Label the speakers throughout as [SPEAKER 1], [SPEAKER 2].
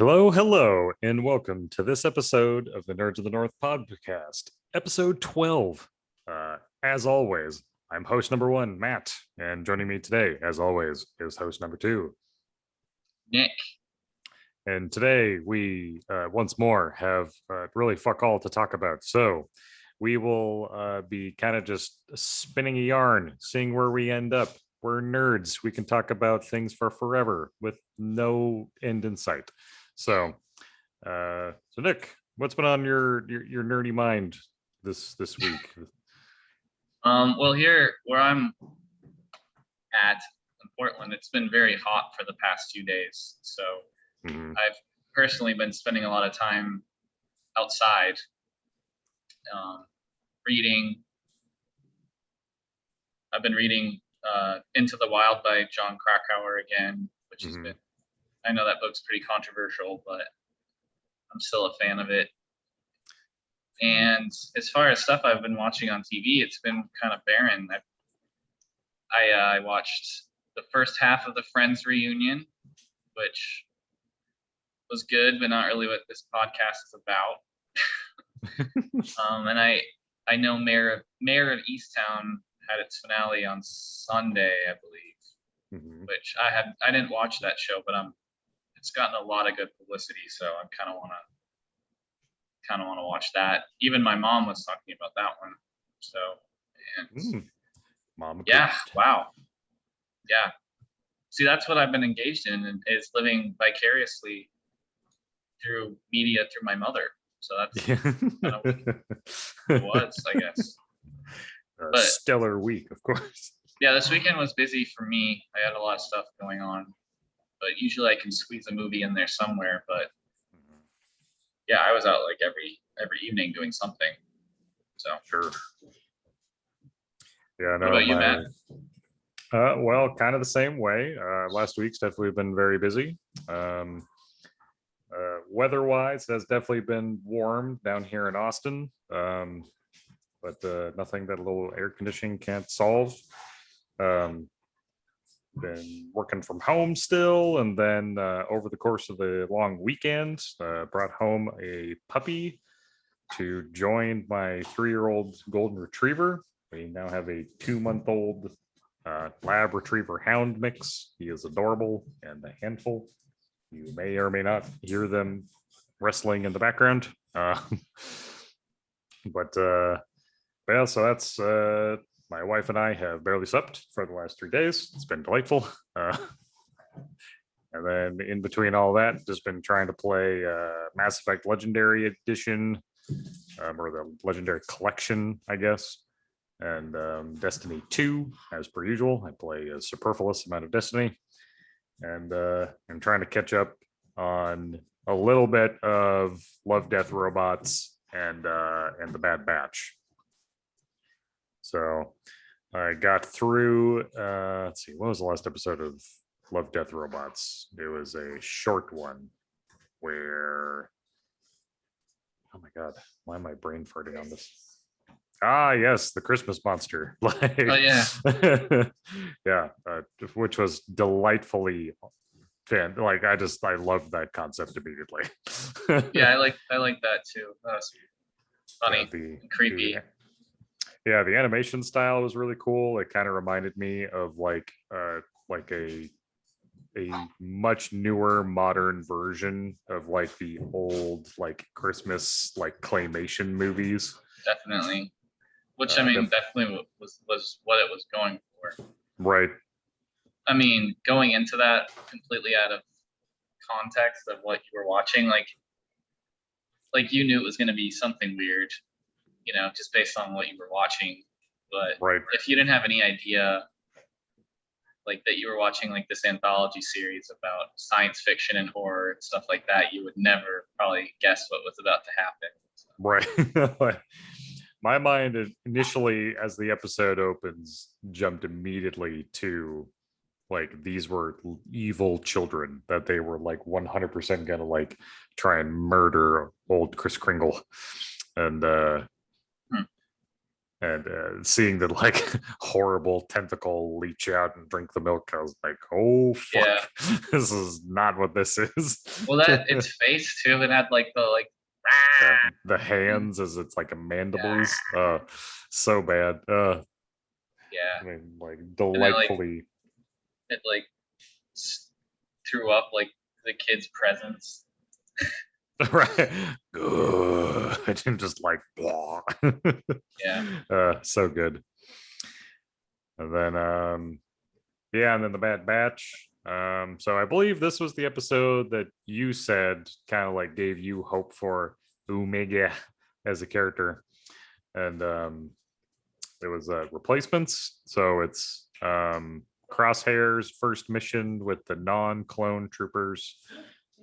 [SPEAKER 1] Hello, and welcome to this episode of the Nerds of the North podcast, episode 12. As always, I'm host number one, Matt, and joining me today, as always, is host number two,
[SPEAKER 2] Nick.
[SPEAKER 1] And today we once more have really fuck all to talk about. So we will be kind of just spinning a yarn, seeing where we end up. We're nerds. We can talk about things for forever with no end in sight. So Nick, what's been on your nerdy mind this week?
[SPEAKER 2] Well, here where I'm at in Portland, it's been very hot for the past 2 days. So I've personally been spending a lot of time outside, reading. I've been reading Into the Wild by John Krakauer again, which has been, I know that book's pretty controversial, but I'm still a fan of it. And as far as stuff I've been watching on TV, it's been kind of barren. I watched the first half of the Friends reunion, which was good, but not really what this podcast is about. And I know Mayor of Easttown had its finale on Sunday, I believe, which I didn't watch that show, but it's gotten a lot of good publicity, so I kind of want to watch that. Even my mom was talking about that one. So, and
[SPEAKER 1] Mom,
[SPEAKER 2] yeah, wow, yeah. See, that's what I've been engaged in, is living vicariously through media through my mother. So that's kind of what it was, I guess.
[SPEAKER 1] But stellar week, of course.
[SPEAKER 2] Yeah, this weekend was busy for me. I had a lot of stuff going on, but usually I can squeeze a movie in there somewhere. But yeah, I was out like every evening doing something. So
[SPEAKER 1] sure. Yeah, no.
[SPEAKER 2] What about you, Matt?
[SPEAKER 1] Well, kind of the same way. Last week's definitely been very busy. Weather-wise, has definitely been warm down here in Austin, but nothing that a little air conditioning can't solve. Been working from home still, and then over the course of the long weekend, brought home a puppy to join my 3-year-old golden retriever. We now have a 2-month-old lab retriever hound mix. He is adorable and a handful. You may or may not hear them wrestling in the background. But yeah, so that's my wife and I have barely slept for the last 3 days. It's been delightful. And then in between all that, just been trying to play Mass Effect Legendary Edition, or the Legendary Collection, I guess, and Destiny 2, as per usual. I play a superfluous amount of Destiny, and I'm trying to catch up on a little bit of Love, Death, Robots, and the Bad Batch. So I got through, let's see, what was the last episode of Love, Death, Robots? It was a short one where, oh my God, why am I brain farting on this? Ah, yes, the Christmas monster. Like,
[SPEAKER 2] Oh yeah.
[SPEAKER 1] Yeah, which was delightfully fan. Like, I love that concept immediately.
[SPEAKER 2] Yeah, I like that too. That's funny, and creepy.
[SPEAKER 1] Yeah, the animation style was really cool. It kind of reminded me of like a much newer modern version of like the old like Christmas like claymation movies.
[SPEAKER 2] Definitely. Which I mean, definitely was what it was going for.
[SPEAKER 1] Right.
[SPEAKER 2] I mean, going into that completely out of context of what you were watching, like you knew it was going to be something weird, just based on what you were watching. But
[SPEAKER 1] right.
[SPEAKER 2] If you didn't have any idea, like that you were watching like this anthology series about science fiction and horror and stuff like that, you would never probably guess what was about to happen.
[SPEAKER 1] So. Right. My mind initially, as the episode opens, jumped immediately to like these were evil children that they were like 100% gonna like try and murder old Kris Kringle, and And seeing the like horrible tentacle leach out and drink the milk, I was like, oh
[SPEAKER 2] Yeah.
[SPEAKER 1] fuck, this is not what this is.
[SPEAKER 2] Well, that its face too. It had like the like.
[SPEAKER 1] The hands as it's like a mandibles.
[SPEAKER 2] Yeah.
[SPEAKER 1] So bad.
[SPEAKER 2] Yeah.
[SPEAKER 1] I mean, like
[SPEAKER 2] And then like
[SPEAKER 1] delightfully.
[SPEAKER 2] it like threw up like the kid's presence.
[SPEAKER 1] Right. Good. And just like blah.
[SPEAKER 2] Yeah.
[SPEAKER 1] So good. And then yeah, and then the Bad Batch. So I believe this was the episode that you said kind of like gave you hope for Omega as a character. And it was replacements. So it's Crosshair's first mission with the non-clone troopers,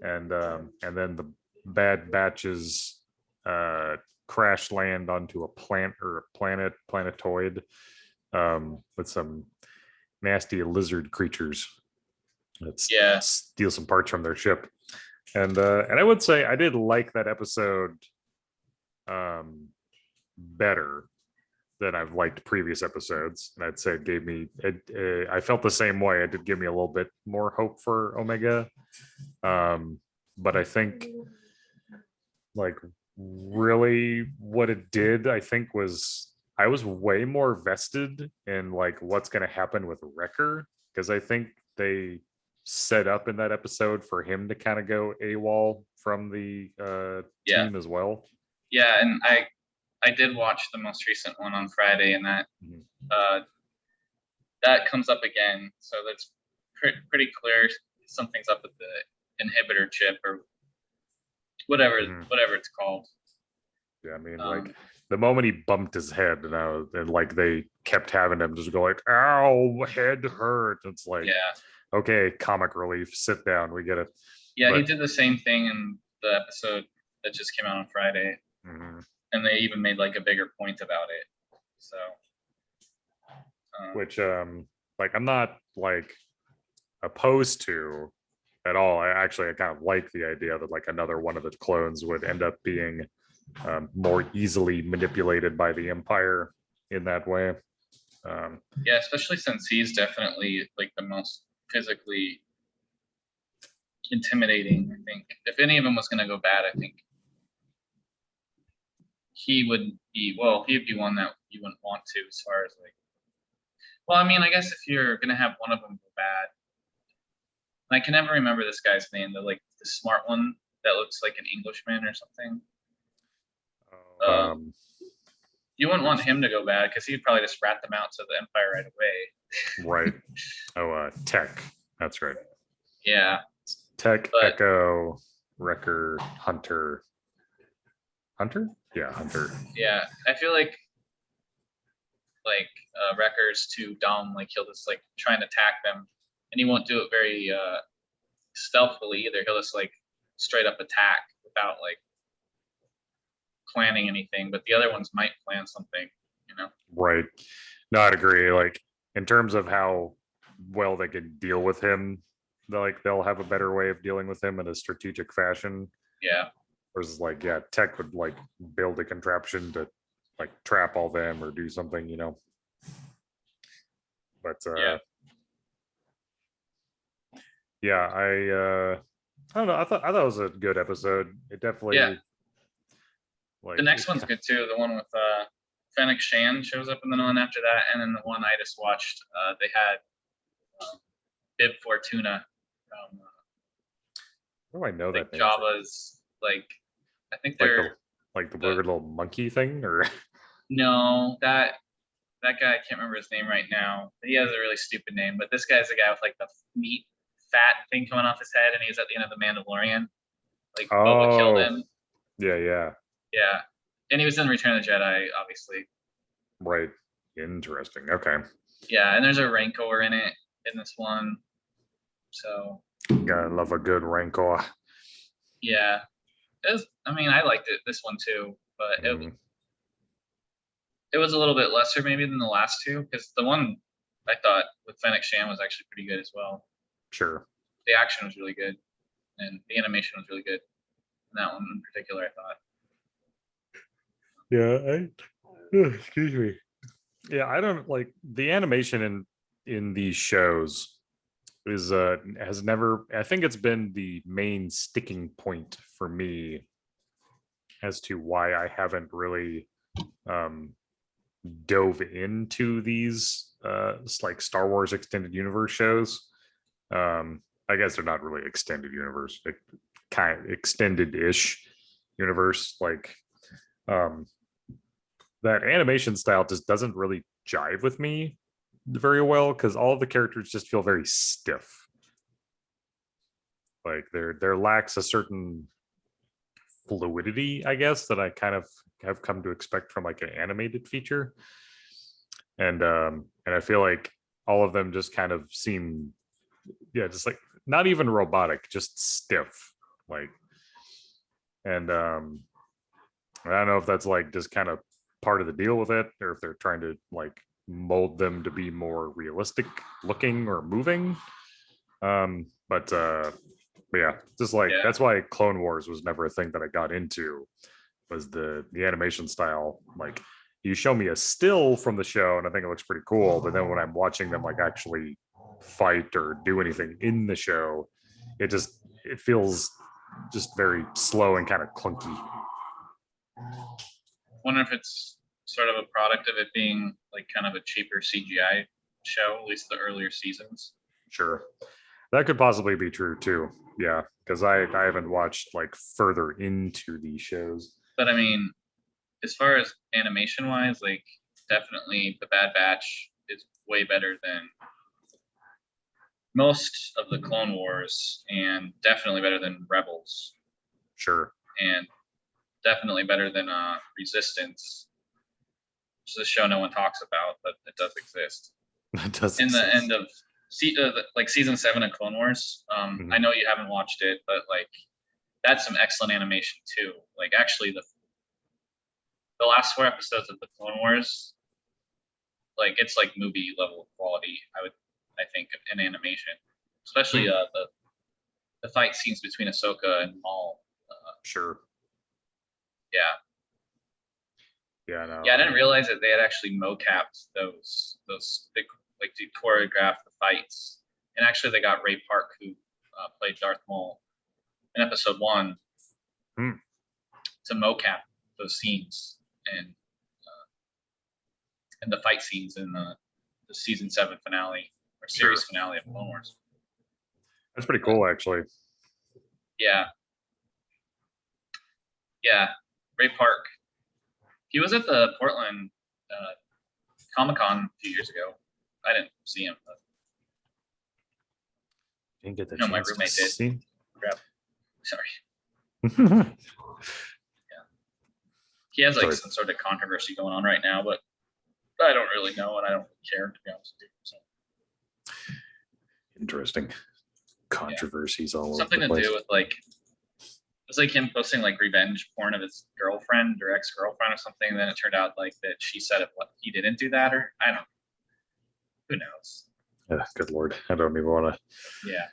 [SPEAKER 1] and then the Bad Batch's crash land onto a planetoid with some nasty lizard creatures that steal some parts from their ship. And I would say I did like that episode better than I've liked previous episodes, and I'd say it gave me. I felt the same way. It did give me a little bit more hope for Omega, but I think, like, really, what it did, I think, was I was way more vested in like what's going to happen with Wrecker, because I think they set up in that episode for him to kind of go AWOL from the team as well.
[SPEAKER 2] Yeah, and I did watch the most recent one on Friday, and that that comes up again. So that's pretty clear. Something's up with the inhibitor chip or whatever it's called.
[SPEAKER 1] Yeah, I mean, like the moment he bumped his head, and like they kept having him just go like, "Ow, head hurt." It's like, okay, comic relief. Sit down. We get it.
[SPEAKER 2] Yeah, he did the same thing in the episode that just came out on Friday. And they even made like a bigger point about it. So
[SPEAKER 1] which like I'm not like opposed to at all. I kind of like the idea that like another one of the clones would end up being more easily manipulated by the Empire in that way.
[SPEAKER 2] Yeah, especially since he's definitely like the most physically intimidating. I think if any of them was going to go bad, I think he would be. Well, he'd be one that you wouldn't want to, as far as like. Well, I mean, I guess if you're going to have one of them go bad, I can never remember this guy's name. The smart one that looks like an Englishman or something. You wouldn't want him to go bad because he'd probably just rat them out to the Empire right away.
[SPEAKER 1] Right. Oh, Tech. That's right.
[SPEAKER 2] Yeah.
[SPEAKER 1] Tech, Echo, Wrecker, Hunter. Hunter? Yeah, Hunter.
[SPEAKER 2] Yeah, I feel like Wrecker's too dumb. Like he'll just like try and attack them, and he won't do it very stealthily either. He'll just like straight up attack without like planning anything. But the other ones might plan something, you know?
[SPEAKER 1] Right. No, I'd agree. Like in terms of how well they can deal with him, they'll have a better way of dealing with him in a strategic fashion.
[SPEAKER 2] Yeah.
[SPEAKER 1] Versus like, yeah, Tech would like build a contraption to like trap all them or do something, you know. But yeah, I don't know. I thought it was a good episode. It definitely
[SPEAKER 2] like the next one's good too. The one with Fennec Shan shows up in the one after that, and then the one I just watched, they had Bib Fortuna.
[SPEAKER 1] How do I know
[SPEAKER 2] like
[SPEAKER 1] that?
[SPEAKER 2] Java's like, I think they're
[SPEAKER 1] like the weird little monkey thing, or
[SPEAKER 2] no, that guy, I can't remember his name right now. He has a really stupid name, but this guy's the guy with like the meat fat thing coming off his head, and he's at the end of the Mandalorian. Like Boba killed him.
[SPEAKER 1] Yeah.
[SPEAKER 2] And he was in Return of the Jedi, obviously.
[SPEAKER 1] Right. Interesting. Okay.
[SPEAKER 2] Yeah, and there's a Rancor in it in this one. So
[SPEAKER 1] gotta love a good Rancor.
[SPEAKER 2] Yeah. I liked it, this one too, but it was a little bit lesser maybe than the last two, because the one I thought with Fennec Shan was actually pretty good as well.
[SPEAKER 1] Sure.
[SPEAKER 2] The action was really good, and the animation was really good. And that one in particular, I thought.
[SPEAKER 1] Yeah, excuse me. Yeah, I don't like the animation in these shows is has never, I think it's been the main sticking point for me as to why I haven't really um dove into these like Star Wars extended universe shows. I guess they're not really extended universe, kind of extended-ish universe. Like um that animation style just doesn't really jive with me very well because all of the characters just feel very stiff. Like there lacks a certain fluidity, I guess, that I kind of have come to expect from like an animated feature. And I feel like all of them just kind of seem, yeah, just like not even robotic, just stiff. Like, and I don't know if that's like just kind of part of the deal with it, or if they're trying to like mold them to be more realistic looking or moving. But yeah, just like
[SPEAKER 2] Yeah.
[SPEAKER 1] that's why Clone Wars was never a thing that I got into, was the animation style. Like you show me a still from the show and I think it looks pretty cool, but then when I'm watching them like actually fight or do anything in the show, it feels just very slow and kind of clunky.
[SPEAKER 2] Wonder if it's sort of a product of it being like kind of a cheaper CGI show, at least the earlier seasons.
[SPEAKER 1] Sure, that could possibly be true too. Yeah, because I haven't watched like further into these shows.
[SPEAKER 2] But I mean, as far as animation wise, like definitely the Bad Batch is way better than most of the Clone Wars, and definitely better than Rebels,
[SPEAKER 1] Sure.
[SPEAKER 2] and definitely better than Resistance, which is a show no one talks about, but it does exist.
[SPEAKER 1] It does
[SPEAKER 2] In the
[SPEAKER 1] exist.
[SPEAKER 2] end of like season 7 of Clone Wars, I know you haven't watched it, but like that's some excellent animation too. Like actually, the last 4 episodes of the Clone Wars, like it's like movie level quality. I think in animation, especially the fight scenes between Ahsoka and Maul.
[SPEAKER 1] Sure.
[SPEAKER 2] Yeah,
[SPEAKER 1] Yeah, no,
[SPEAKER 2] yeah. I didn't realize that they had actually mocapped those big, like to choreograph the fights. And actually, they got Ray Park, who played Darth Maul in Episode 1,
[SPEAKER 1] Hmm.
[SPEAKER 2] to mocap those scenes and the fight scenes in the season 7 finale or series finale of Clone Wars.
[SPEAKER 1] That's pretty cool, actually.
[SPEAKER 2] Yeah, yeah. Ray Park. He was at the Portland Comic-Con a few years ago. I didn't see him, but
[SPEAKER 1] Didn't get the
[SPEAKER 2] no, my
[SPEAKER 1] chance to
[SPEAKER 2] roommate did.
[SPEAKER 1] see.
[SPEAKER 2] Sorry. Yeah. He has like
[SPEAKER 1] Sorry.
[SPEAKER 2] some sort of controversy going on right now, but I don't really know, and I don't really care, to be honest with you. So.
[SPEAKER 1] Interesting. Controversies all over
[SPEAKER 2] Something
[SPEAKER 1] the
[SPEAKER 2] to
[SPEAKER 1] place.
[SPEAKER 2] do with like, it's like him posting like revenge porn of his girlfriend or ex-girlfriend or something. And then it turned out like that she said it, what, he didn't do that, or I don't know. Who knows?
[SPEAKER 1] Good Lord. I don't even want to.
[SPEAKER 2] Yeah.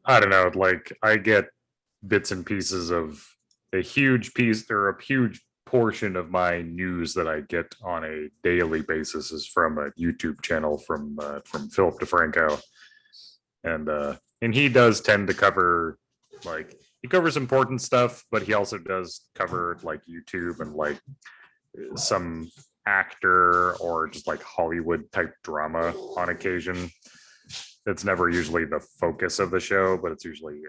[SPEAKER 1] I don't know. Like I get bits and pieces of a huge piece or a huge portion of my news that I get on a daily basis is from a YouTube channel from Philip DeFranco, and he does tend to cover, like, he covers important stuff, but he also does cover like YouTube and like some actor or just like Hollywood type drama on occasion. It's never usually the focus of the show, but it's usually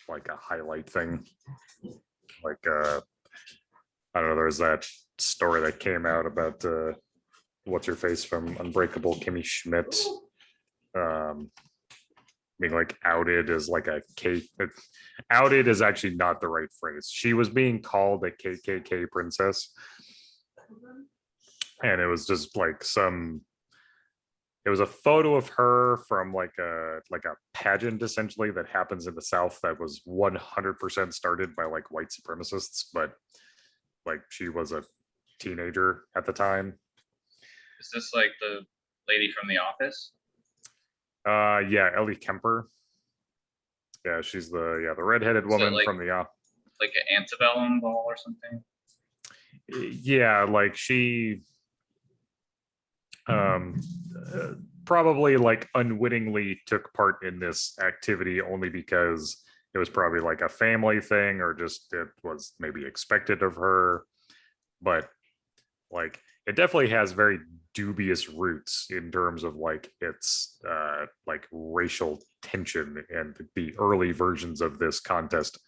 [SPEAKER 1] like a highlight thing. Like I don't know, there's that story that came out about what's her face from Unbreakable, Kimmy Schmidt, being like outed as like a K. Outed is actually not the right phrase. She was being called a KKK princess, and it was just like it was a photo of her from like a pageant essentially that happens in the South that was 100% started by like white supremacists, but like she was a teenager at the time.
[SPEAKER 2] Is this like the lady from The Office?
[SPEAKER 1] Yeah, Ellie Kemper. Yeah, she's the redheaded woman
[SPEAKER 2] like,
[SPEAKER 1] from the
[SPEAKER 2] like an antebellum ball or something.
[SPEAKER 1] Yeah, like she um, uh, probably like unwittingly took part in this activity only because it was probably like a family thing or just it was maybe expected of her. But like it definitely has very dubious roots in terms of like its like racial tension, and the early versions of this contest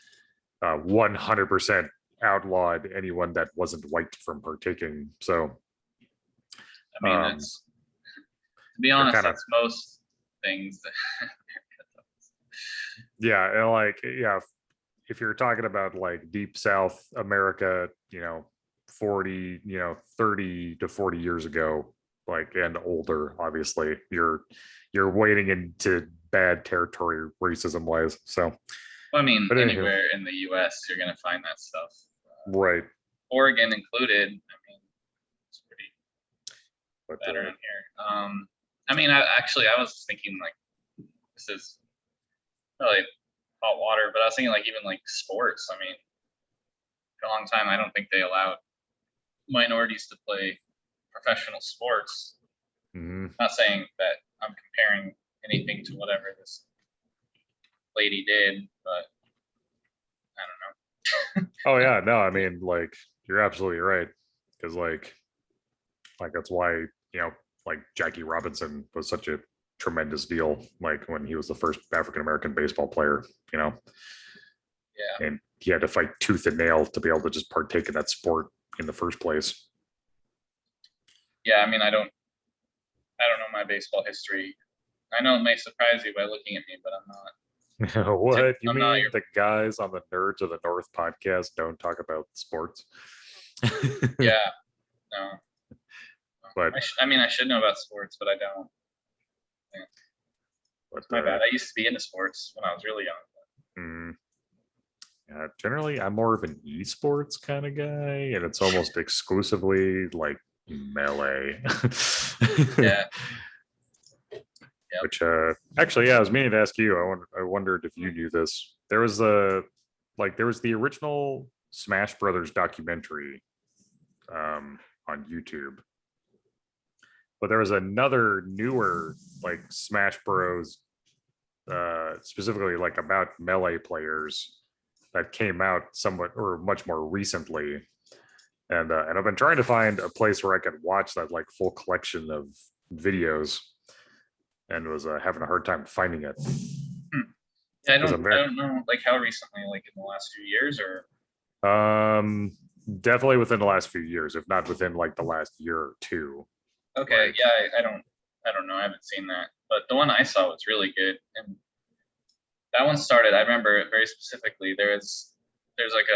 [SPEAKER 1] 100% outlawed anyone that wasn't white from partaking. So
[SPEAKER 2] I mean,
[SPEAKER 1] um,
[SPEAKER 2] that's to be
[SPEAKER 1] they're
[SPEAKER 2] honest,
[SPEAKER 1] kind of,
[SPEAKER 2] that's most things.
[SPEAKER 1] yeah, and like, yeah, if you're talking about like deep South America, 40, 30 to 40 years ago, like, and older, obviously, you're wading into bad territory racism wise. So,
[SPEAKER 2] I mean,
[SPEAKER 1] but anywho,
[SPEAKER 2] anywhere in the U.S., you're gonna find that stuff.
[SPEAKER 1] right.
[SPEAKER 2] Oregon included. I mean, it's pretty
[SPEAKER 1] But
[SPEAKER 2] bad around here. I mean, I was thinking like this is really hot water, but I was thinking like even like sports. I mean, for a long time, I don't think they allowed minorities to play professional sports.
[SPEAKER 1] mhm.
[SPEAKER 2] Not saying that I'm comparing anything to whatever this lady did, but I don't know.
[SPEAKER 1] Oh yeah, no, I mean, like, you're absolutely right, because like that's why, like Jackie Robinson was such a tremendous deal, like when he was the first African American baseball player, you know
[SPEAKER 2] Yeah,
[SPEAKER 1] and he had to fight tooth and nail to be able to just partake in that sport in the first place.
[SPEAKER 2] yeah. I mean, I don't know my baseball history. I know it may surprise you by looking at me, but I'm not.
[SPEAKER 1] What you
[SPEAKER 2] I'm not
[SPEAKER 1] mean
[SPEAKER 2] your.
[SPEAKER 1] the guys on the Nerds of the North podcast don't talk about sports?
[SPEAKER 2] Yeah, no.
[SPEAKER 1] but
[SPEAKER 2] I mean, I should know about sports, but I don't. Yeah,
[SPEAKER 1] but
[SPEAKER 2] it's my bad. I used to be into sports when I was really young.
[SPEAKER 1] mm, generally I'm more of an esports kind of guy, and it's almost exclusively like melee.
[SPEAKER 2] Yeah, yep.
[SPEAKER 1] Which actually, yeah, I was meaning to ask you. I wondered if you knew this. There was the original Smash Brothers documentary on YouTube, but there was another newer like Smash Bros. Specifically like about melee players that came out somewhat or much more recently, and I've been trying to find a place where I could watch that like full collection of videos, and was having a hard time finding it
[SPEAKER 2] Hmm. Yeah,
[SPEAKER 1] because I'm
[SPEAKER 2] I
[SPEAKER 1] very
[SPEAKER 2] don't know, like how recently, like in the last few years, or
[SPEAKER 1] um definitely within the last few years, if not within like the last year or two.
[SPEAKER 2] okay,
[SPEAKER 1] Like,
[SPEAKER 2] yeah, I don't know, I haven't seen that, but the one I saw was really good, and that one started. I remember it very specifically. There's like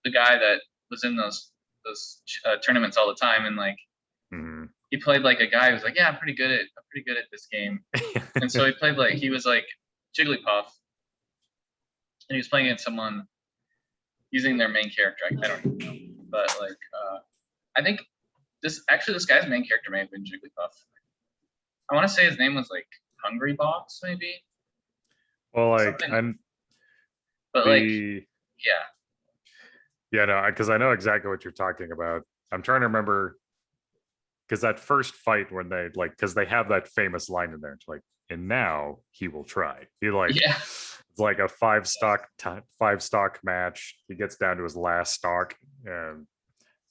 [SPEAKER 2] the guy that was in those tournaments all the time, and like
[SPEAKER 1] mhm.
[SPEAKER 2] he played like a guy who was like, yeah, I'm pretty good at this game, and so he was like Jigglypuff, and he was playing against someone using their main character. I don't even know, but like I think this guy's main character may have been Jigglypuff. I want to say his name was like Hungry Box, maybe
[SPEAKER 1] Well, like
[SPEAKER 2] something,
[SPEAKER 1] I'm
[SPEAKER 2] but like
[SPEAKER 1] the
[SPEAKER 2] yeah,
[SPEAKER 1] yeah, no, because I know exactly what you're talking about. I'm trying to remember, because that first fight when they like, because they have that famous line in there, it's like, and now he will try. He like,
[SPEAKER 2] yeah,
[SPEAKER 1] it's like a five stock match. He gets down to his last stock and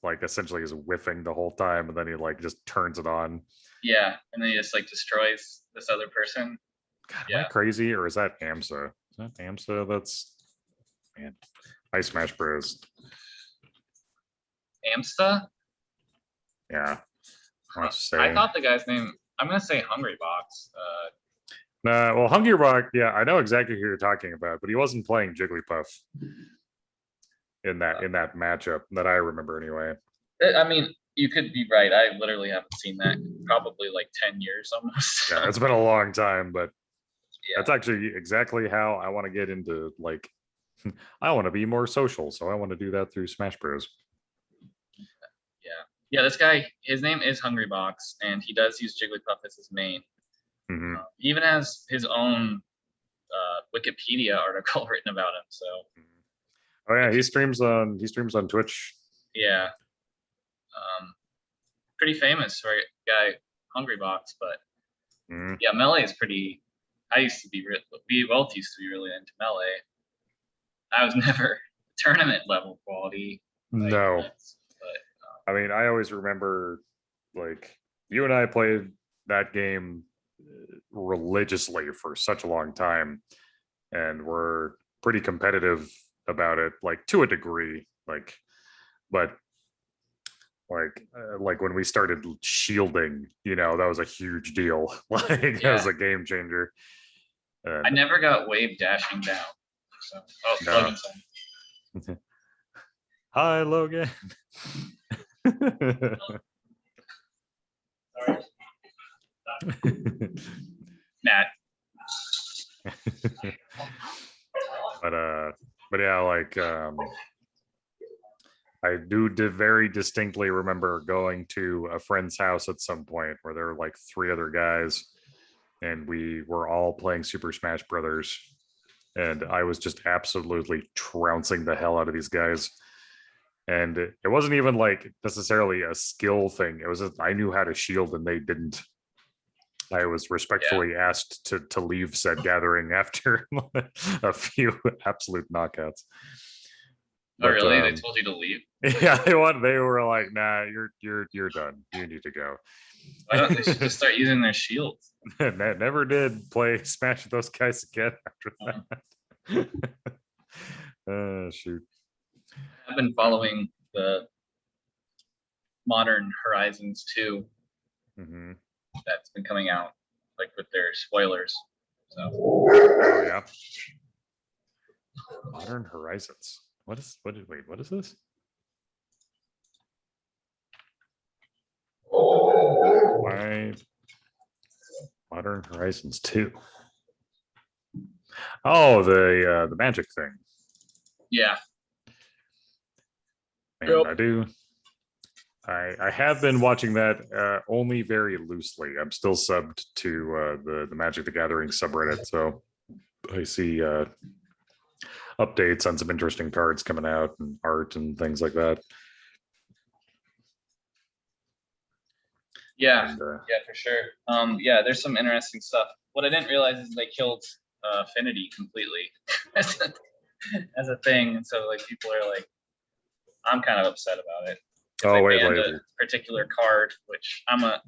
[SPEAKER 1] like essentially is whiffing the whole time, and then he like just turns it on.
[SPEAKER 2] yeah, and then he just like destroys this other person.
[SPEAKER 1] God, am I
[SPEAKER 2] Yeah,
[SPEAKER 1] crazy or is that AMSA? Is that AMSA? That's, man. I Smash Bros.
[SPEAKER 2] Amsta.
[SPEAKER 1] Yeah, I want to
[SPEAKER 2] I
[SPEAKER 1] say.
[SPEAKER 2] thought the guy's name. I'm gonna say Hungry Box.
[SPEAKER 1] Well, Hungry Rock, yeah, I know exactly who you're talking about, but he wasn't playing Jigglypuff in that matchup that I remember anyway.
[SPEAKER 2] I mean, you could be right. I literally haven't seen that in probably like 10 years almost.
[SPEAKER 1] Yeah,
[SPEAKER 2] So,
[SPEAKER 1] it's been a long time, but
[SPEAKER 2] yeah,
[SPEAKER 1] that's actually exactly how I want to get into like I want to be more social, so I want to do that through Smash Bros.
[SPEAKER 2] yeah, yeah. This guy, his name is Hungry Box, and he does use Jigglypuff as his main.
[SPEAKER 1] Mm-hmm.
[SPEAKER 2] He even has his own Wikipedia article written about him. So,
[SPEAKER 1] Oh yeah,
[SPEAKER 2] if you,
[SPEAKER 1] he streams on Twitch.
[SPEAKER 2] yeah, um, pretty famous for a guy, Hungry Box, but
[SPEAKER 1] Mm,
[SPEAKER 2] yeah, Melee is pretty. I used to be we both used to be really into Melee. I was never tournament level quality by any
[SPEAKER 1] no,
[SPEAKER 2] means, but
[SPEAKER 1] I mean, I always remember like you and I played that game religiously for such a long time, and we're pretty competitive about it, like to a degree, but like when we started shielding, that was a huge deal. Like that was
[SPEAKER 2] yeah,
[SPEAKER 1] a game changer.
[SPEAKER 2] I
[SPEAKER 1] And
[SPEAKER 2] never got wave dashing down. So, oh,
[SPEAKER 1] no.
[SPEAKER 2] Logan's on.
[SPEAKER 1] Hi, Logan.
[SPEAKER 2] Sorry, Nat.
[SPEAKER 1] but but yeah, like I do very distinctly remember going to a friend's house at some point where there were like three other guys, and we were all playing Super Smash Brothers, and I was just absolutely trouncing the hell out of these guys. And it wasn't even like necessarily a skill thing. It was just I knew how to shield and they didn't. I was
[SPEAKER 2] Yeah.
[SPEAKER 1] respectfully asked to leave said gathering after a few absolute knockouts.
[SPEAKER 2] Oh,
[SPEAKER 1] But
[SPEAKER 2] really? They told you to leave?
[SPEAKER 1] yeah, they were like, nah, you're done. You need to go.
[SPEAKER 2] Why don't they should just start using their shields?
[SPEAKER 1] Never did play Smash with those guys again after that. Shoot.
[SPEAKER 2] I've been following the Modern Horizons 2
[SPEAKER 1] Mm-hmm.
[SPEAKER 2] that's been coming out, like with their spoilers. So,
[SPEAKER 1] Oh yeah. Modern Horizons. What is this? Why Modern Horizons 2? Oh, the magic thing.
[SPEAKER 2] yeah.
[SPEAKER 1] And
[SPEAKER 2] Yep.
[SPEAKER 1] I have been watching that only very loosely. I'm still subbed to the Magic the Gathering subreddit, so I see updates on some interesting cards coming out and art and things like that.
[SPEAKER 2] Yeah.
[SPEAKER 1] And
[SPEAKER 2] Yeah, for sure. Yeah, there's some interesting stuff. What I didn't realize is they killed Affinity completely as a thing. And so, like, people are like, I'm kind of upset about it. Because
[SPEAKER 1] oh
[SPEAKER 2] they
[SPEAKER 1] wait,
[SPEAKER 2] banned
[SPEAKER 1] wait,
[SPEAKER 2] a particular card, which I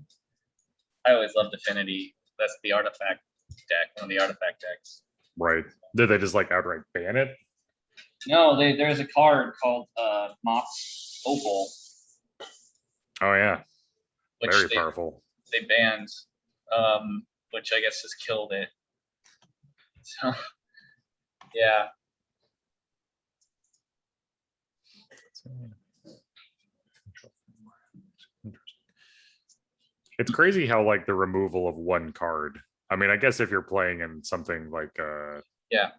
[SPEAKER 2] always loved Affinity. That's the artifact deck, one of the artifact decks.
[SPEAKER 1] right? Did they just like outright ban it?
[SPEAKER 2] No, there's a card called Mox Opal,
[SPEAKER 1] Oh yeah,
[SPEAKER 2] which
[SPEAKER 1] very powerful.
[SPEAKER 2] they banned, which I guess has killed it. So yeah,
[SPEAKER 1] It's crazy how like the removal of one card. I mean, I guess if you're playing in something like
[SPEAKER 2] yeah.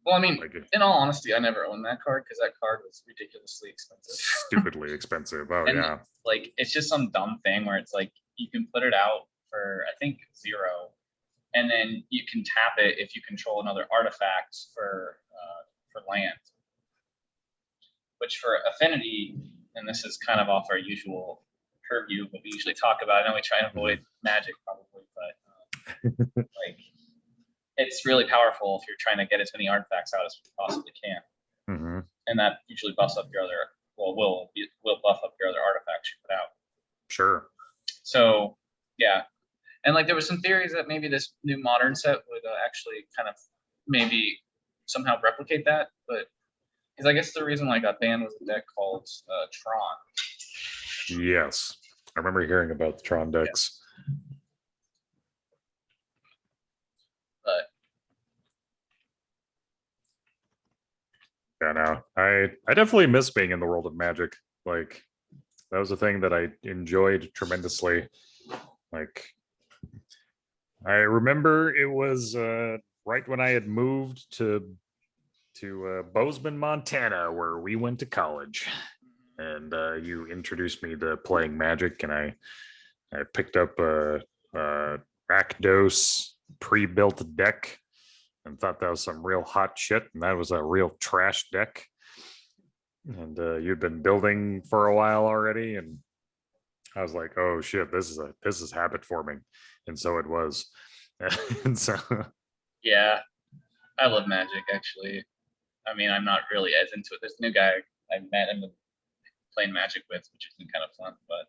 [SPEAKER 2] Well, I mean,
[SPEAKER 1] like
[SPEAKER 2] in all honesty, I never owned that card because that card was ridiculously expensive.
[SPEAKER 1] stupidly expensive. Oh
[SPEAKER 2] And
[SPEAKER 1] yeah.
[SPEAKER 2] like, it's just some dumb thing where it's like you can put it out for I think 0, and then you can tap it if you control another artifact for land. Which for Affinity, and this is kind of off our usual purview, but we usually talk about. I know we try and avoid Magic probably, but like it's really powerful if you're trying to get as many artifacts out as you possibly can,
[SPEAKER 1] Mm-hmm.
[SPEAKER 2] and that usually buffs up your other. Well, will buff up your other artifacts you put out.
[SPEAKER 1] Sure.
[SPEAKER 2] So yeah, and like there was some theories that maybe this new modern set would actually kind of maybe somehow replicate that, but because I guess the reason why I got banned was a deck called Tron.
[SPEAKER 1] Yes, I remember hearing about the Tron decks.
[SPEAKER 2] But
[SPEAKER 1] yeah, no, I definitely miss being in the world of Magic. Like that was a thing that I enjoyed tremendously. Like I remember it was right when I had moved to Bozeman, Montana, where we went to college, and you introduced me to playing Magic, and I picked up a Rakdos pre-built deck and thought that was some real hot shit, and that was a real trash deck. And you'd been building for a while already, and I was like, oh shit, this is habit forming, and so it was. And so
[SPEAKER 2] Yeah, I love Magic actually. I mean, I'm not really as into it. This new guy I met and been playing Magic with, which has been kind of fun, but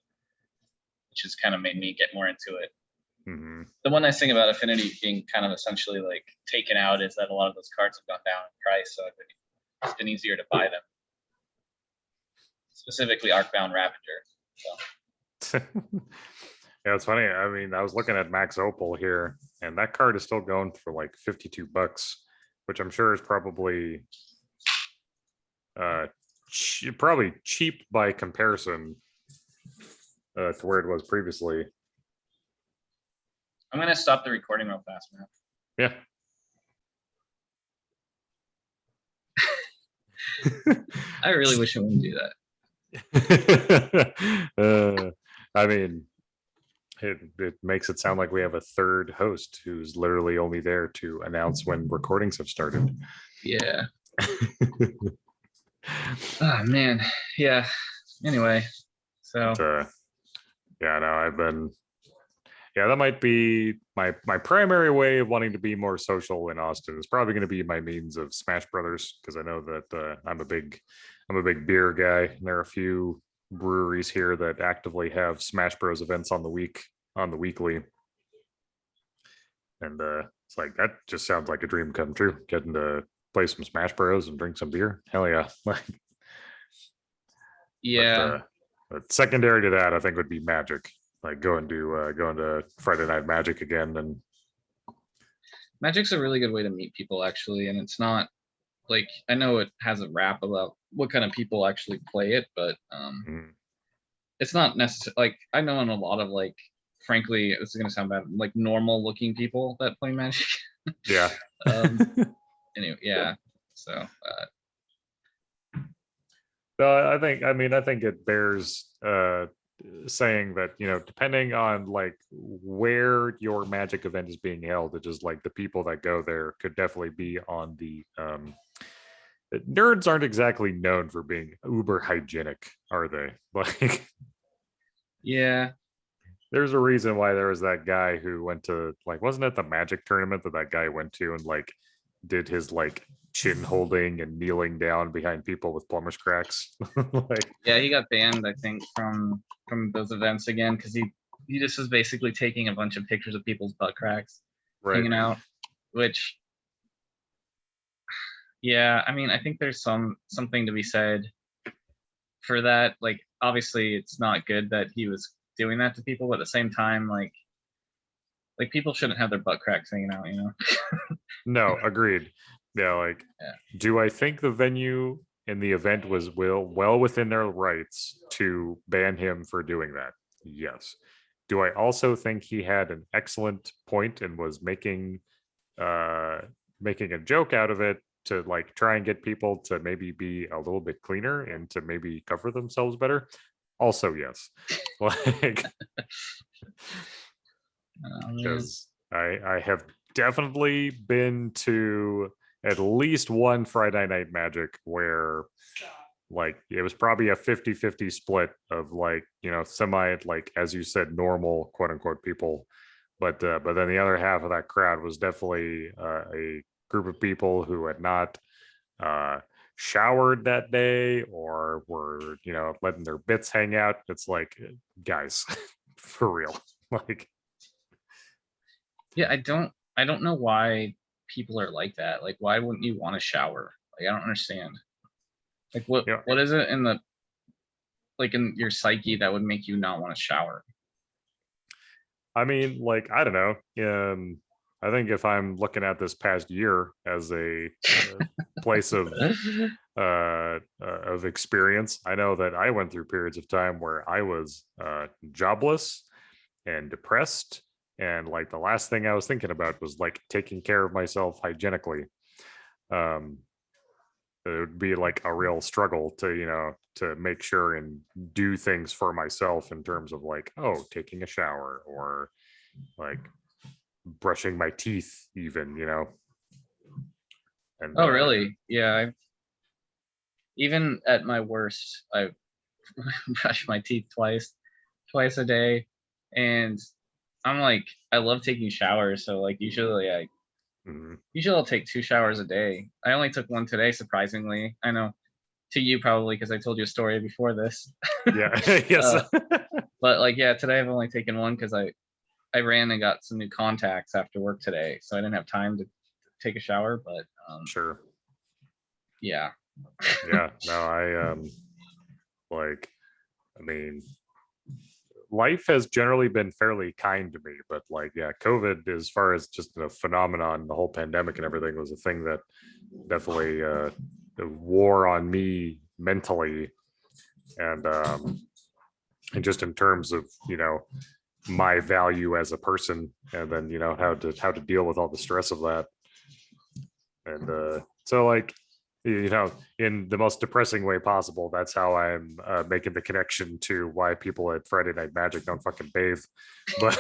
[SPEAKER 2] which has kind of made me get more into it.
[SPEAKER 1] mhm.
[SPEAKER 2] The one nice thing about Affinity being kind of essentially like taken out is that a lot of those cards have gone down in price, so it's been easier to buy them. Specifically, Arcbound Ravager. So.
[SPEAKER 1] Yeah, it's funny. I mean, I was looking at Max Opal here, and that card is still going for like $52, which I'm sure is probably probably cheap by comparison to where it was previously.
[SPEAKER 2] I'm gonna stop the recording real fast, man.
[SPEAKER 1] Yeah.
[SPEAKER 2] I really wish I wouldn't do that.
[SPEAKER 1] I mean, it makes it sound like we have a third host who's literally only there to announce when recordings have started.
[SPEAKER 2] Yeah. Oh man. Yeah. Anyway, so
[SPEAKER 1] But, yeah, no, I've been. Yeah, that might be my primary way of wanting to be more social in Austin. Is probably going to be my means of Smash Brothers, because I know that I'm a big beer guy, and there are a few breweries here that actively have Smash Bros events on the weekly, and it's like that just sounds like a dream come true. Getting to play some Smash Bros and drink some beer, hell yeah!
[SPEAKER 2] yeah,
[SPEAKER 1] But secondary to that, I think would be Magic. Like going to Friday Night Magic again, and
[SPEAKER 2] Magic's a really good way to meet people actually, and it's not like I know it has a rap about what kind of people actually play it, but it's not necessary. Like I know in a lot of like, frankly, this is gonna sound bad, like normal looking people that play Magic.
[SPEAKER 1] yeah.
[SPEAKER 2] Anyway, yeah. So
[SPEAKER 1] No, I think it bears saying that, depending on like where your Magic event is being held, it just like the people that go there could definitely be on the nerds aren't exactly known for being uber hygienic, are they? Like
[SPEAKER 2] yeah,
[SPEAKER 1] there's a reason why there was that guy who went to, like, wasn't it the Magic tournament that guy went to and like did his like chin holding and kneeling down behind people with plumber's cracks? Like,
[SPEAKER 2] yeah, he got banned, I think, from those events again because he just was basically taking a bunch of pictures of people's butt cracks,
[SPEAKER 1] right.
[SPEAKER 2] hanging out, which yeah, I mean, I think there's something to be said for that. Like, obviously, it's not good that he was doing that to people, but at the same time, like people shouldn't have their butt cracks hanging out, you know?
[SPEAKER 1] No, agreed. Yeah, like,
[SPEAKER 2] Yeah.
[SPEAKER 1] do I think the venue in the event was well within their rights to ban him for doing that? Yes. Do I also think he had an excellent point and was making a joke out of it to like try and get people to maybe be a little bit cleaner and to maybe cover themselves better? Also, yes. Like, because I have definitely been to at least one Friday Night Magic where like it was probably a 50-50 split of like, semi, like, as you said, normal quote unquote people, but then the other half of that crowd was definitely a group of people who had not showered that day or were, letting their bits hang out. It's like, guys, for real. Like,
[SPEAKER 2] Yeah, I don't know why people are like that. Like, why wouldn't you want to shower? Like, I don't understand. Like, what is it in the like in your psyche that would make you not want to shower?
[SPEAKER 1] I mean, like, I don't know. I think if I'm looking at this past year as a place of experience, I know that I went through periods of time where I was jobless and depressed, and like the last thing I was thinking about was like taking care of myself hygienically. Um, it would be like a real struggle to, to make sure and do things for myself in terms of like, oh, taking a shower or like brushing my teeth even, and
[SPEAKER 2] Oh, really? Yeah. Even at my worst, I brushed my teeth twice.
[SPEAKER 3] twice a day, and I'm like, I love taking showers, so like usually I'll take 2 showers a day. I only took one today, surprisingly. I know to you probably because I told you a story before this.
[SPEAKER 1] Yeah. Yes.
[SPEAKER 3] But like, yeah, today I've only taken one because I ran and got some new contacts after work today, so I didn't have time to take a shower. But
[SPEAKER 1] Sure.
[SPEAKER 3] yeah.
[SPEAKER 1] Yeah. No, like, I mean, life has generally been fairly kind to me, but like, yeah, COVID, as far as just a phenomenon, the whole pandemic and everything was a thing that definitely wore on me mentally, and just in terms of, you know, my value as a person, and then, you know, how to deal with all the stress of that. And so like, you know, in the most depressing way possible, that's how I'm making the connection to why people at Friday Night Magic don't fucking bathe. But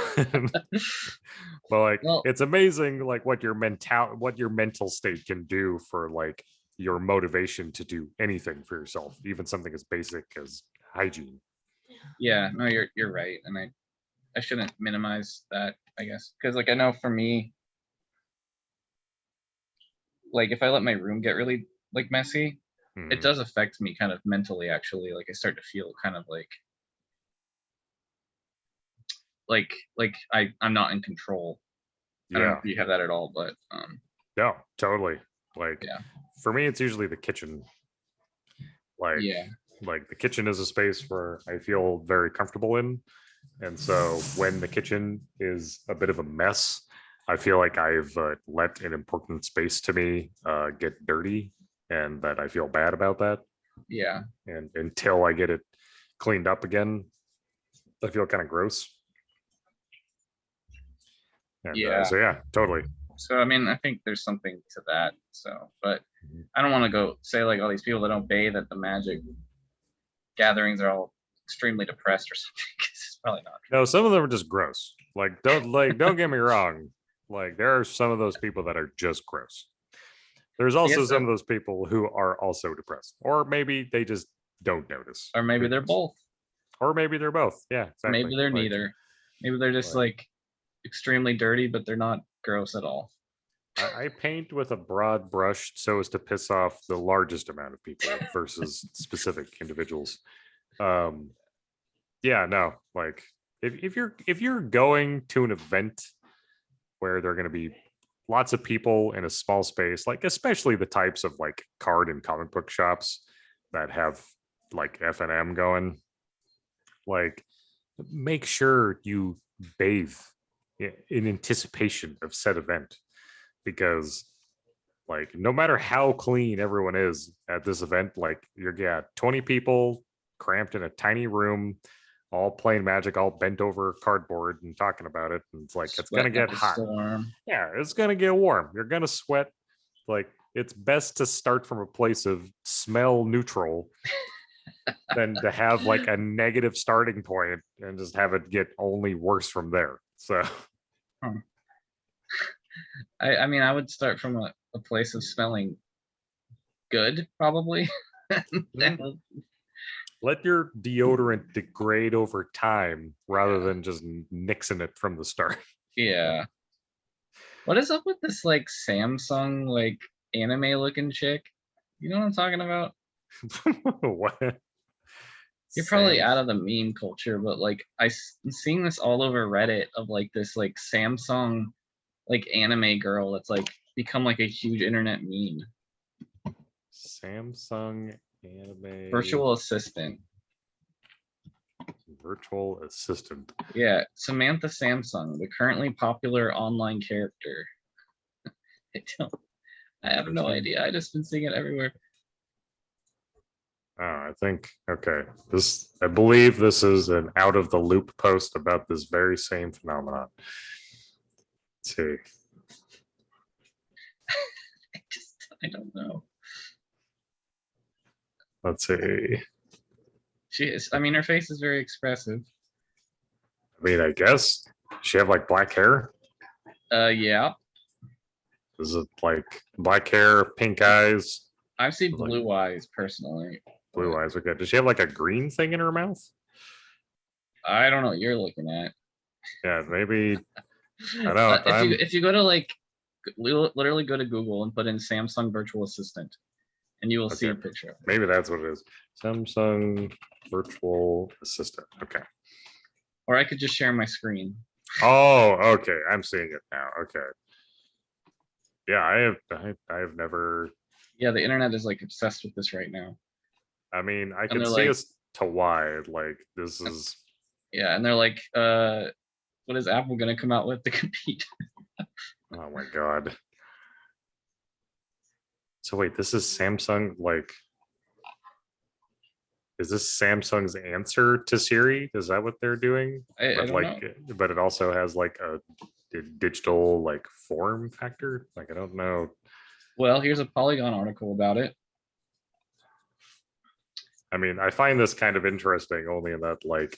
[SPEAKER 1] but like,
[SPEAKER 3] Well,
[SPEAKER 1] it's amazing like what your mental state can do for like your motivation to do anything for yourself, even something as basic as hygiene.
[SPEAKER 3] yeah, no, you're right, and I shouldn't minimize that, I guess, because like I know for me, like if I let my room get really like messy, it does affect me kind of mentally. Actually, like I start to feel kind of like I'm not in control. I don't know
[SPEAKER 1] Yeah.
[SPEAKER 3] if you have that at all, but
[SPEAKER 1] No, totally. Like,
[SPEAKER 3] yeah,
[SPEAKER 1] for me, it's usually the kitchen. Like,
[SPEAKER 3] yeah,
[SPEAKER 1] like the kitchen is a space where I feel very comfortable in. And so when the kitchen is a bit of a mess, I feel like I've let an important space to me get dirty, and that I feel bad about that.
[SPEAKER 3] yeah,
[SPEAKER 1] And until I get it cleaned up again, I feel kind of gross. And
[SPEAKER 3] yeah.
[SPEAKER 1] so, yeah, totally.
[SPEAKER 3] So I mean, I think there's something to that. So, but I don't want to go say like all these people that don't bathe at the Magic gatherings are all extremely depressed or something. 'Cause it's probably not.
[SPEAKER 1] No, some of them are just gross. Don't get me wrong. Like, there are some of those people that are just gross. There's also some of those people who are also depressed, or maybe they just don't notice,
[SPEAKER 3] Or maybe they're both.
[SPEAKER 1] or maybe they're both. Yeah, exactly.
[SPEAKER 3] Maybe they're
[SPEAKER 1] Like,
[SPEAKER 3] neither. Maybe they're just like extremely dirty, but they're not gross at all.
[SPEAKER 1] I paint with a broad brush so as to piss off the largest amount of people versus specific individuals. Yeah, no, like, if you're going to an event where there are going to be lots of people in a small space, like especially the types of like card and comic book shops that have like F&M going, like, make sure you bathe in anticipation of said event, because like no matter how clean everyone is at this event, like you're 20 people cramped in a tiny room, all playing Magic, all bent over cardboard and talking about it, and it's like, it's gonna get hot.
[SPEAKER 3] Storm.
[SPEAKER 1] Yeah, it's gonna get warm. You're gonna sweat. Like, it's best to start from a place of smell neutral than to have like a negative starting point and just have it get only worse from there. So
[SPEAKER 3] I mean, I would start from a place of smelling good, probably.
[SPEAKER 1] let your deodorant degrade over time rather than just nixing it from the start.
[SPEAKER 3] Yeah. What is up with this like Samsung like anime looking chick? You know what I'm talking about?
[SPEAKER 1] What?
[SPEAKER 3] You're probably out of the meme culture, but like I'm seeing this all over Reddit of like this like Samsung like anime girl that's like become like a huge internet meme.
[SPEAKER 1] Samsung anime
[SPEAKER 3] Virtual assistant.
[SPEAKER 1] Yeah,
[SPEAKER 3] Samantha Samsung, the currently popular online character. I have no idea. I just been seeing it everywhere.
[SPEAKER 1] I think, okay, I believe this is an out of the loop post about this very same phenomenon. Let's see.
[SPEAKER 3] I don't know.
[SPEAKER 1] Let's see.
[SPEAKER 3] I mean, her face is very expressive.
[SPEAKER 1] I mean, I guess. Does she have like black hair?
[SPEAKER 3] Yeah.
[SPEAKER 1] Is it like black hair, pink eyes?
[SPEAKER 3] I've seen blue eyes personally.
[SPEAKER 1] Blue eyes, okay. Does she have like a green thing in her mouth?
[SPEAKER 3] I don't know what you're looking at.
[SPEAKER 1] Yeah, maybe I don't.
[SPEAKER 3] If you go to like literally go to Google and put in Samsung virtual assistant, and you will see
[SPEAKER 1] Okay,
[SPEAKER 3] a picture of it.
[SPEAKER 1] maybe that's what it is. Samsung virtual assistant. Okay.
[SPEAKER 3] Or I could just share my screen.
[SPEAKER 1] Oh, okay. I'm seeing it now. Okay. Yeah, I have never.
[SPEAKER 3] Yeah, the internet is like obsessed with this right now.
[SPEAKER 1] I mean, I
[SPEAKER 3] And
[SPEAKER 1] can
[SPEAKER 3] they're
[SPEAKER 1] see
[SPEAKER 3] like,
[SPEAKER 1] as to why. Like, this is.
[SPEAKER 3] yeah, and they're like, what is Apple gonna come out with to compete?
[SPEAKER 1] Oh my god. So wait, this is Samsung. Like, is this Samsung's answer to Siri? Is that what they're doing?
[SPEAKER 3] I
[SPEAKER 1] But
[SPEAKER 3] don't
[SPEAKER 1] like,
[SPEAKER 3] know.
[SPEAKER 1] but it also has like a digital like form factor. Like, I don't know.
[SPEAKER 3] Well, here's a Polygon article about it.
[SPEAKER 1] I mean, I find this kind of interesting only in that like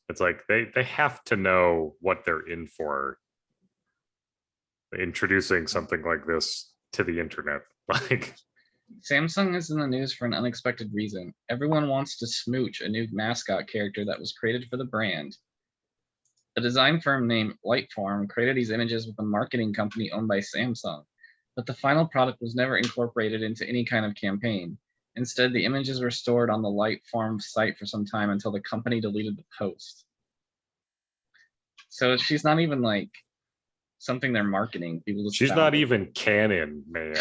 [SPEAKER 1] it's like they have to know what they're in for introducing something like this to the internet. Like,
[SPEAKER 3] Samsung is in the news for an unexpected reason. Everyone wants to smooch a new mascot character that was created for the brand. A design firm named Lightform created these images with a marketing company owned by Samsung, but the final product was never incorporated into any kind of campaign. Instead, the images were stored on the Lightform site for some time until the company deleted the post. So she's not even like something they're marketing. People just
[SPEAKER 1] she's
[SPEAKER 3] found
[SPEAKER 1] not
[SPEAKER 3] it.
[SPEAKER 1] even canon, man.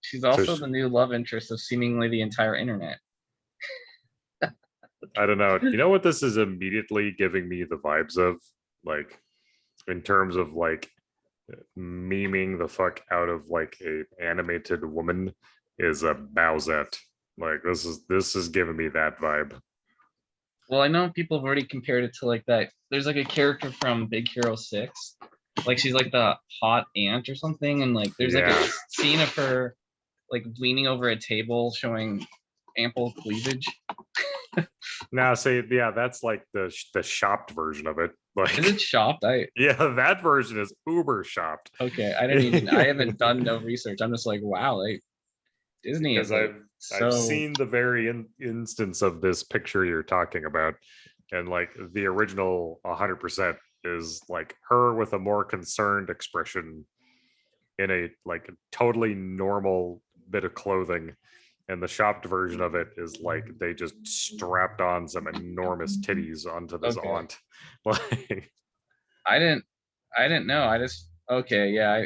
[SPEAKER 3] She's also
[SPEAKER 1] she-
[SPEAKER 3] the new love interest of seemingly the entire internet.
[SPEAKER 1] I don't know. You know what this is immediately giving me the vibes of? Like, in terms of like memeing the fuck out of like a animated woman is a Bowsette. Like, this is giving me that vibe.
[SPEAKER 3] Well, I know people have already compared it to like that. There's like a character from Big Hero 6. Like she's like the hot aunt or something. And like there's like
[SPEAKER 1] Yeah.
[SPEAKER 3] a scene of her like leaning over a table showing ample cleavage.
[SPEAKER 1] Now, say, yeah, that's like the shopped version of it. Like,
[SPEAKER 3] Is it shopped?
[SPEAKER 1] yeah, that version is uber shopped.
[SPEAKER 3] Okay. I haven't done no research. I'm just like, wow, like Disney is
[SPEAKER 1] Because
[SPEAKER 3] like
[SPEAKER 1] I've
[SPEAKER 3] so
[SPEAKER 1] seen the very instance of this picture you're talking about, and like the original 100% is like her with a more concerned expression in a like totally normal bit of clothing, and the shopped version of it is like they just strapped on some enormous titties onto this
[SPEAKER 3] Okay.
[SPEAKER 1] aunt. Like,
[SPEAKER 3] I didn't know. I just okay, yeah,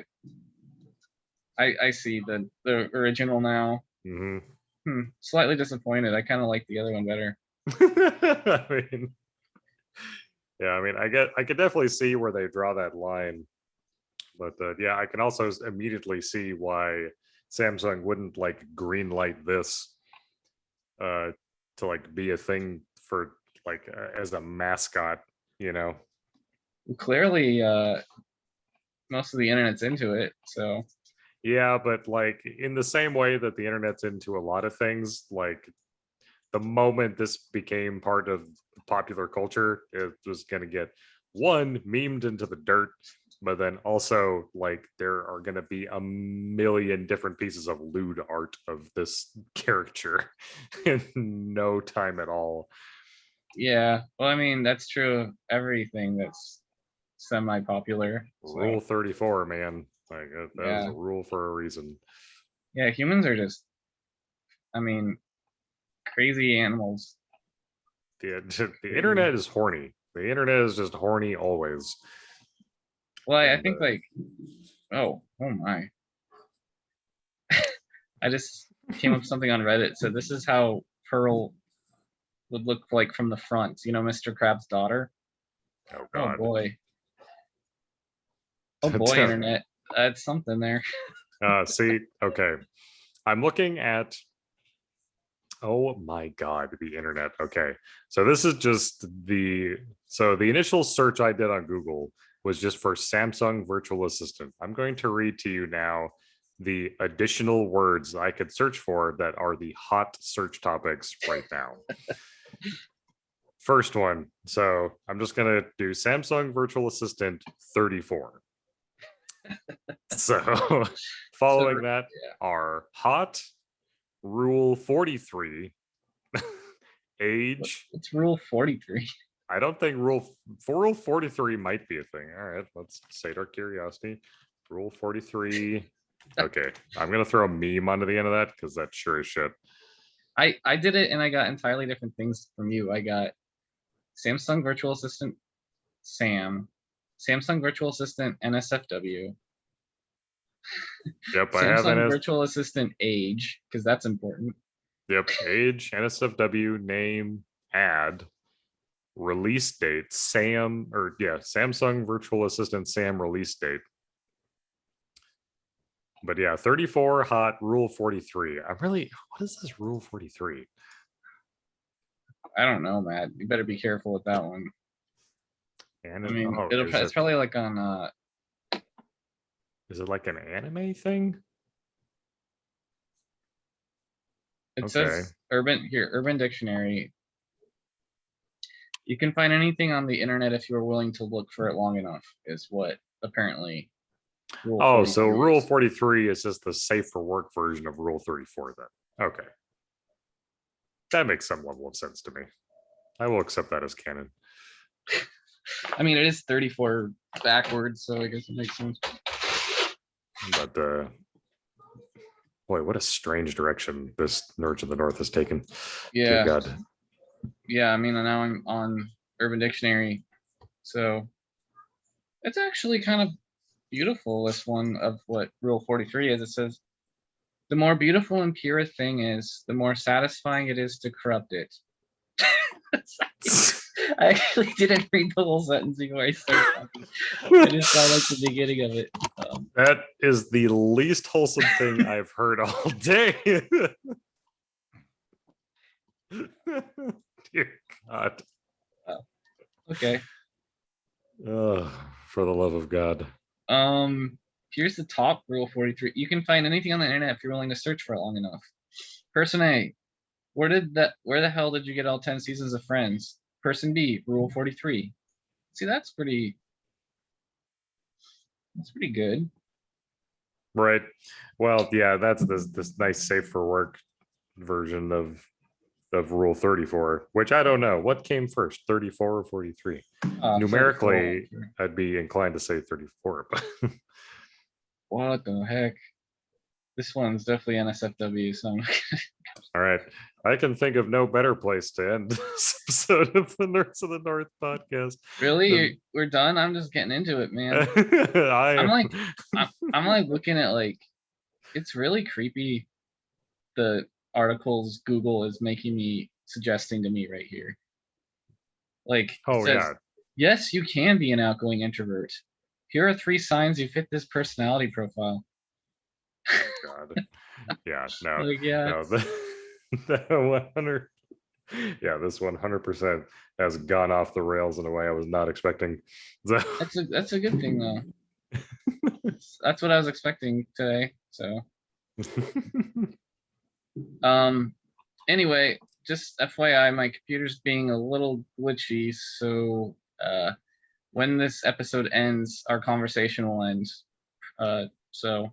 [SPEAKER 3] I see the original now.
[SPEAKER 1] mhm.
[SPEAKER 3] Slightly disappointed. I kind of like the other one better.
[SPEAKER 1] I mean, yeah, I mean, I could definitely see where they draw that line, but yeah, I can also immediately see why Samsung wouldn't like green light this to like be a thing for like as a mascot, you know.
[SPEAKER 3] Clearly, most of the internet's into it. So
[SPEAKER 1] Yeah, but like in the same way that the internet's into a lot of things, like the moment this became part of popular culture, it was going to get one memed into the dirt, but then also like there are going to be a million different pieces of lewd art of this character in no time at all.
[SPEAKER 3] yeah, well, I mean that's true of everything that's semi-popular.
[SPEAKER 1] Rule
[SPEAKER 3] So
[SPEAKER 1] 34, man. Like that is
[SPEAKER 3] yeah,
[SPEAKER 1] a rule for a reason.
[SPEAKER 3] yeah, humans are just, I mean, crazy animals.
[SPEAKER 1] The internet is horny. The internet is just horny always.
[SPEAKER 3] Well, I
[SPEAKER 1] And
[SPEAKER 3] think like, oh my, I just came up with something on Reddit. So this is how Pearl would look like from the front. You know, Mr. Crab's daughter.
[SPEAKER 1] oh
[SPEAKER 3] Oh
[SPEAKER 1] god.
[SPEAKER 3] boy. Oh boy, internet. That's something there.
[SPEAKER 1] See, okay. I'm looking at, oh my god, the internet. Okay. So this is just so the initial search I did on Google was just for Samsung virtual assistant. I'm going to read to you now the additional words I could search for that are the hot search topics right now. First one. So I'm just going to do Samsung virtual assistant 34. So following that
[SPEAKER 3] yeah.
[SPEAKER 1] are hot, rule 43, Age.
[SPEAKER 3] It's rule 43.
[SPEAKER 1] I don't think rule 43 might be a thing. All right, let's sate our curiosity. Rule 43. Okay, I'm gonna throw a meme onto the end of that because that's sure as shit.
[SPEAKER 3] I did it and I got entirely different things from you. I got Samsung Virtual Assistant Sam, Samsung Virtual Assistant NSFW,
[SPEAKER 1] Yep, I have
[SPEAKER 3] Samsung Virtual Assistant Age, because that's important.
[SPEAKER 1] Yep, age, NSFW, name, add, release date, Samsung Virtual Assistant Sam release date. But yeah, 34 hot, rule 43. What is this rule 43?
[SPEAKER 3] I don't know, Matt. You better be careful with that one.
[SPEAKER 1] And
[SPEAKER 3] I mean,
[SPEAKER 1] oh,
[SPEAKER 3] it's probably like on
[SPEAKER 1] is it like an anime thing?
[SPEAKER 3] it says Urban Dictionary. You can find anything on the internet if you're willing to look for it long enough, is what apparently rule
[SPEAKER 1] so rule
[SPEAKER 3] is.
[SPEAKER 1] 43 is just the safe for work version of rule 34 then. Okay. That makes some level of sense to me. I will accept that as canon.
[SPEAKER 3] I mean, it is 34 backwards, so I guess it makes sense.
[SPEAKER 1] But boy, what a strange direction this Nerds of the North has taken.
[SPEAKER 3] Yeah.
[SPEAKER 1] Dear God.
[SPEAKER 3] Yeah, I mean, now I'm on Urban Dictionary, so it's actually kind of beautiful. This one of what Rule 43 is. It says, the more beautiful and pure a thing is, the more satisfying it is to corrupt it. I actually didn't read the whole sentence before I started talking. I just saw like the beginning of it.
[SPEAKER 1] That is the least wholesome thing I've heard all day. Dear God.
[SPEAKER 3] Okay.
[SPEAKER 1] For the love of God.
[SPEAKER 3] Here's the top rule 43. You can find anything on the internet if you're willing to search for it long enough. Person A, where the hell did you get all 10 seasons of Friends? Person B, rule 43. See, that's pretty good.
[SPEAKER 1] Right. Well, yeah, that's this nice safe for work version of rule 34, which I don't know what came first, 34 or 43. Numerically,
[SPEAKER 3] 34.
[SPEAKER 1] I'd be inclined to say 34, but
[SPEAKER 3] What the heck? This one's definitely NSFW, so
[SPEAKER 1] all right. I can think of no better place to end this episode of the Nerds of the North podcast.
[SPEAKER 3] Really? We're done? I'm just getting into it, man. I'm like looking at like, it's really creepy, the articles Google is suggesting to me right here. Like, it says, yes, you can be an outgoing introvert. Here are 3 signs you fit this personality profile.
[SPEAKER 1] God. Yeah, no.
[SPEAKER 3] Like, yeah,
[SPEAKER 1] no, the 100. Yeah, this 100% has gone off the rails in a way I was not expecting. So
[SPEAKER 3] that's a good thing though. That's what I was expecting today. So anyway, just FYI, my computer's being a little glitchy, so when this episode ends, our conversation will end. So